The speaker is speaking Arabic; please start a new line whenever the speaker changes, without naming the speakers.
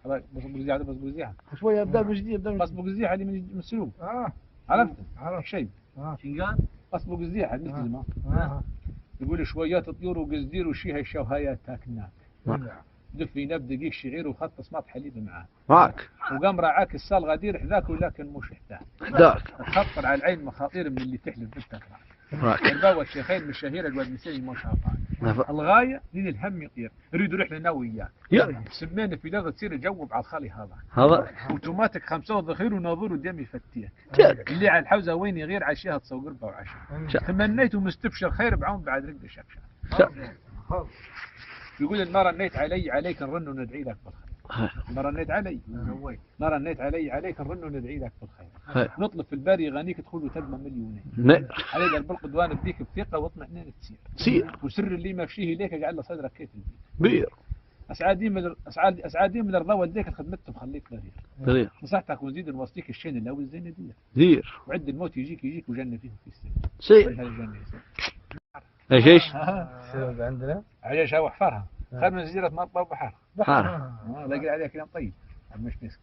بس بوزيع بس بوزيع
شوية يبدأ من جديد
بس بوزيع هذه من السلوك.
عرفت
عرفت شيء
شنقال
بس بوزيع هذه مثل ما يقول شويات طيور وقزدير وشيها الشوهيات تاكلناك. دفي نبدا دقيق شعير وخط صمات حليب معاه
معك
وقام راعاك السال غدير حذاك ولكن مش احتاج
ذاك
تخطر على العين مخاطير من اللي تحلف بالتكرار.
معك
الباوة الشيخين من الشهيرة الواد مسيني مش عطان. الغاية لين الهم يطير يريدوا رحلة انا وياك سمينا في لغة تصير تجاوب على الخالي هذا اوتوماتيك 5 ذخير وناظور ودم يفتيك اللي على الحوزة وين يغير عشيها تصور قربة وعشاء تمنيت ومستبشر خير بعون بعد رد شكشك. يقول إن ما رنيت عليك نرن وندعي لك بالخير. ما رنيت علي عليك نرن وندعي لك بالخير. نطلب في الباري يغنيك تدخل وتدمى مليونين. علي قلب القدوان بديك بثقة واطمئنان تسير. وسر اللي ما فيه ليك جعل صدرك كيف
بير.
أسعادين من الرضا والديك خدمتهم خليك
غرير.
نصحتك ونزيد نوصيك الشين اللي هو الزين
دير.
وعد الموت يجيك وجنة فيه في السن.
سير. ايش؟
عندنا
عجيش هو حفرها خير من جزيرة مطلع وبحر.
بحر.
لاقي عليها كلام طيب مش مسك.